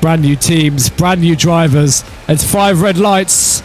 Brand new teams, brand new drivers. It's 5 red lights.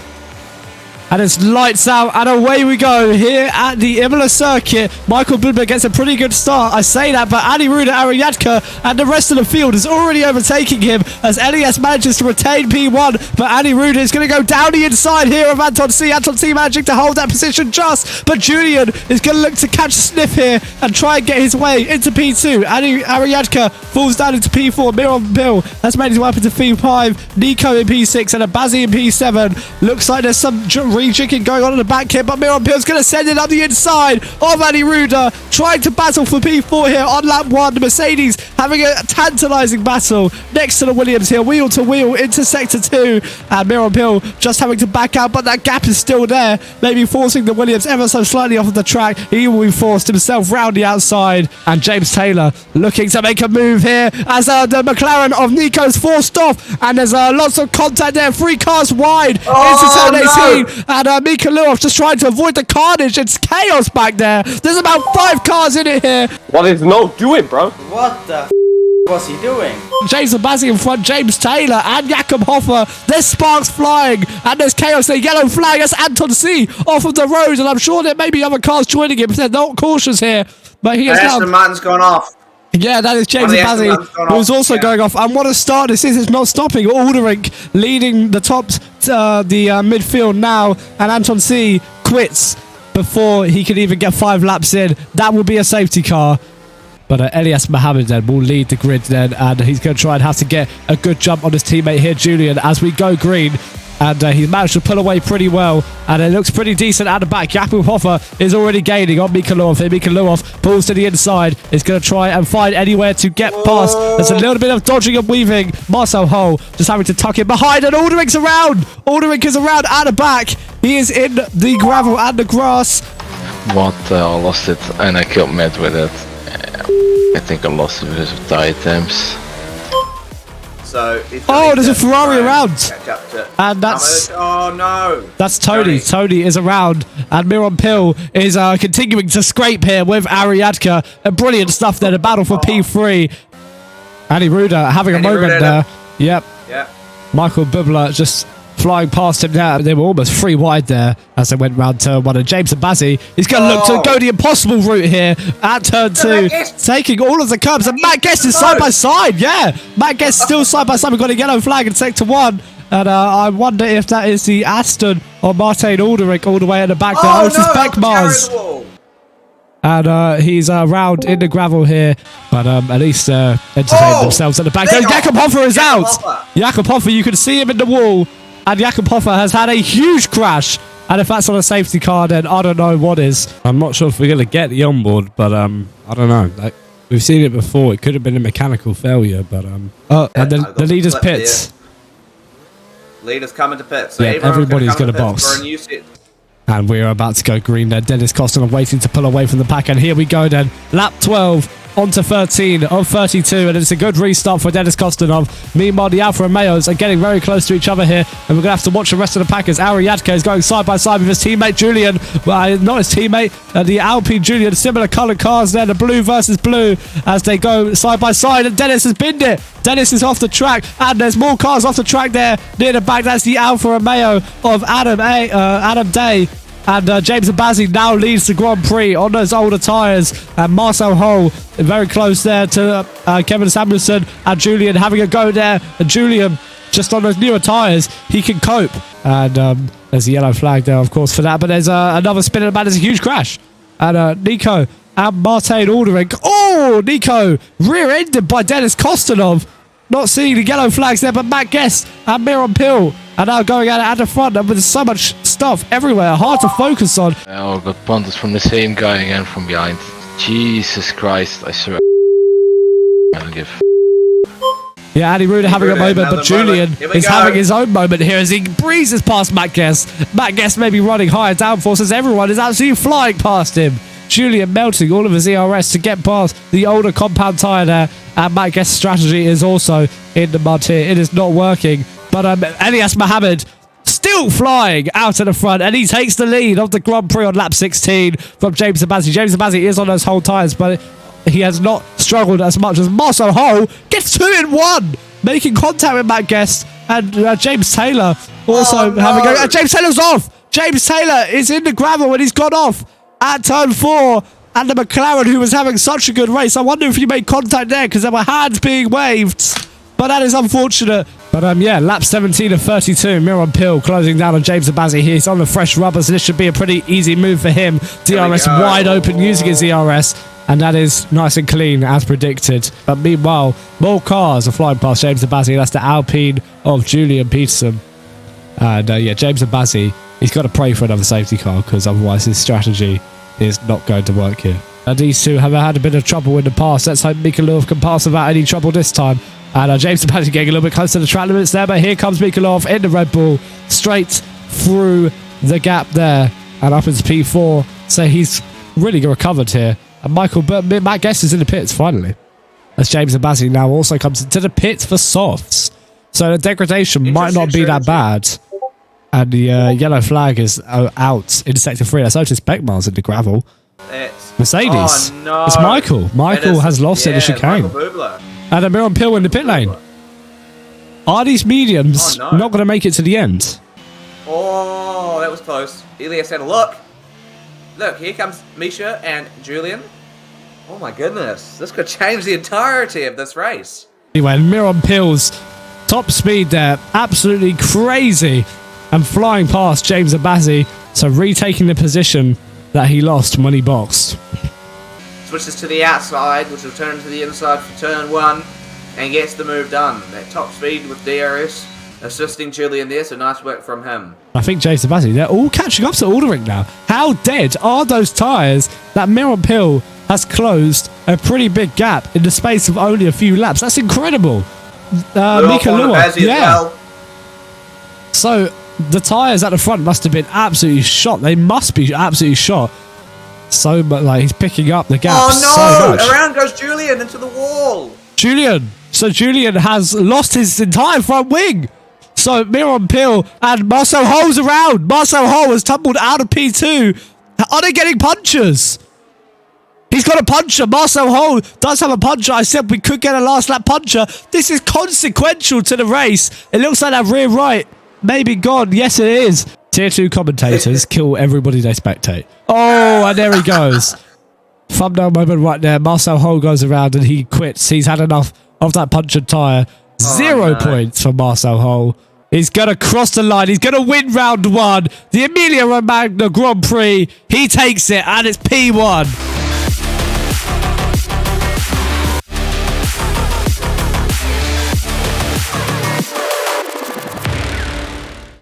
And it's lights out, and away we go here at the Imola circuit. Michael Budberg gets a pretty good start. I say that, but Andy Ruda, Ariadka, and the rest of the field is already overtaking him as Elias manages to retain P1. But Andy Ruda is going to go down the inside here of Anton C. Anton C managing to hold that position just, but Julian is going to look to catch a sniff here and try and get his way into P2. Ariadka falls down into P4. Miron Bill has made his way up into P5. Nico in P6 and a Bazzi in P7. Looks like there's some rejigging going on in the back here, but Miron Bill's going to send it up the inside of Andy Ruda, trying to battle for P4 here on lap 1. The Mercedes having a tantalising battle next to the Williams here, wheel to wheel into sector 2, and Miron Bill just having to back out, but that gap is still there, maybe forcing the Williams ever so slightly off of the track. He will be forced himself round the outside, and James Taylor looking to make a move here as the McLaren of Nico's forced off, and there's lots of contact there, 3 cars wide into turn 18, and Mika Luoff just trying to avoid the carnage. It's chaos back there. There's about 5 cars in it here. What is No doing, bro? What the was he doing? James Abassi in front, James Taylor and Jakob Hoffer. There's sparks flying and there's chaos. The yellow flag, that's Anton C off of the road, and I'm sure there may be other cars joining him if they're not cautious here. But he is now... Aston Martin's gone off. Yeah, that is James Abassi, who's also going off. And what a start this is. It's not stopping. Aldering leading the top, the midfield now. And Anton C quits before he can even get 5 laps in. That will be a safety car. But Elias Mohammed then will lead the grid then. And he's going to try and have to get a good jump on his teammate here, Julian, as we go green. And he's managed to pull away pretty well. And it looks pretty decent at the back. Jakob Hoffer is already gaining on Mika Luoff here. Mika Luoff pulls to the inside. Is going to try and find anywhere to get past. There's a little bit of dodging and weaving. Marcel Hull just having to tuck it behind. And Aldering's around. Aldering is around at the back. He is in the gravel and the grass. What? I lost it and I killed Matt with it. I think I lost it with the items. So there's a Ferrari around, and that's that's Tony. Tony is around, and Miron Pill is continuing to scrape here with Ariadka. Brilliant stuff there. The battle for P3. Andy Ruda having a moment there. Yep. Michael Bubler just flying past him now. They were almost 3 wide there as they went round turn 1. And James Abassi, he's going to look to go the impossible route here at turn 2, taking all of the curbs. And Matt Guest is side by side. Yeah, Matt Guest still side by side. We've got a yellow flag in sector 1. And I wonder if that is the Aston or Martin Aldering all the way at the back there. Otis Beckmars. And he's round in the gravel here, but at least entertain themselves at the back. Jakob Hoffer is out. Jakob Hoffer, you can see him in the wall. And Jakob Hoffer has had a huge crash. And if that's on a safety car, then I don't know what is. I'm not sure if we're going to get the onboard, but I don't know. Like, we've seen it before. It could have been a mechanical failure, but... and the leader's pits. Leader's coming to pits. So yeah, everybody's going to box. And we're about to go green there. Dennis Kostanov waiting to pull away from the pack. And here we go then. Lap 12. Onto 13 of 32, and it's a good restart for Dennis Kostanov. Meanwhile, the Alfa Romeos are getting very close to each other here, and we're going to have to watch the rest of the packers. Ariadka is going side by side with his teammate Julian. Well, not his teammate, the Alpine Julian. Similar coloured cars there, the blue versus blue, as they go side by side, and Dennis has binned it. Dennis is off the track, and there's more cars off the track there near the back. That's the Alfa Romeo of Adam Day. And James Abassi now leads the Grand Prix on those older tyres. And Marcel Hull very close there to Kevin Samuelson. And Julian having a go there. And Julian, just on those newer tyres, he can cope. And there's a yellow flag there, of course, for that. But there's another spin in the back. There's a huge crash. And Nico and Martin Aldering. Oh, Nico rear-ended by Dennis Kostanov. Not seeing the yellow flags there, but Matt Guest and Miron Pill are now going at the front, and with so much stuff everywhere, hard to focus on. Oh, got punted from the same guy again from behind. Jesus Christ, I swear. I don't give. Yeah, Andy Ruda having a moment, but Julian is having his own moment here as he breezes past Matt Guest. Matt Guest may be running higher downforce as everyone is absolutely flying past him. Julian melting all of his ERS to get past the older compound tyre there. And Matt Guest's strategy is also in the mud here. It is not working. But Elias Mohammed still flying out at the front, and he takes the lead of the Grand Prix on lap 16 from James Abassi. James Abassi is on those whole tyres, but he has not struggled as much as Marcel Hull gets 2 in 1. making contact with Matt Guest and James Taylor also having a... James Taylor's off! James Taylor is in the gravel and he's gone off at turn 4. And the McLaren, who was having such a good race. I wonder if he made contact there because there were hands being waved. But that is unfortunate. But yeah, lap 17 of 32. Miron Pill closing down on James Abazi. He's on the fresh rubber, so this should be a pretty easy move for him. DRS wide open using his ERS. And that is nice and clean as predicted. But meanwhile, more cars are flying past James Abazi. That's the Alpine of Julian Peterson. And yeah, James Abazi, he's got to pray for another safety car because otherwise his strategy is not going to work here. And these two have had a bit of trouble in the past. Let's hope Mikulov can pass without any trouble this time. And James Abazi getting a little bit closer to the track limits there, but here comes Mikulov in the Red Bull, straight through the gap there and up into P4. So he's really recovered here. And Matt Guest is in the pits finally, as James Abazi now also comes into the pits for softs. So the degradation might not be that bad. And the yellow flag is out in sector 3. That's Otis Beckmars in the gravel. It's Mercedes. Oh, no. It's Michael. Michael has lost it in the chicane. And Miron Pill in the pit lane. Are these mediums not going to make it to the end? Oh, that was close. Elias had a look. Look, here comes Misha and Julian. Oh my goodness. This could change the entirety of this race. Anyway, Miron Pill's top speed there. Absolutely crazy. And flying past James Abazi, so retaking the position that he lost when he boxed. Switches to the outside, which will turn to the inside for turn 1, and gets the move done. That top speed with DRS assisting Julian there, so nice work from him. I think James Abazi, they're all catching up to Aldering now. How dead are those tyres that Miron Pill has closed a pretty big gap in the space of only a few laps? That's incredible. Mika Lua, yeah. Well. So the tyres at the front must have been absolutely shot. They must be absolutely shot. So much, like he's picking up the gap. Oh no! So around goes Julian into the wall. Julian. So Julian has lost his entire front wing. So Miron Pill and Marcel Hole's around. Marcel Hole has tumbled out of P2. Are they getting punchers? He's got a puncher. Marcel Hole does have a puncher. I said we could get a last lap puncher. This is consequential to the race. It looks like that rear right maybe gone. Yes, it is. Tier 2 commentators kill everybody they spectate. Oh, and there he goes. Thumbnail moment right there. Marcel Hole goes around and he quits. He's had enough of that punctured tyre. 0 points for Marcel Hole. He's going to cross the line. He's going to win round 1. The Emilia-Romagna Grand Prix. He takes it and it's P1.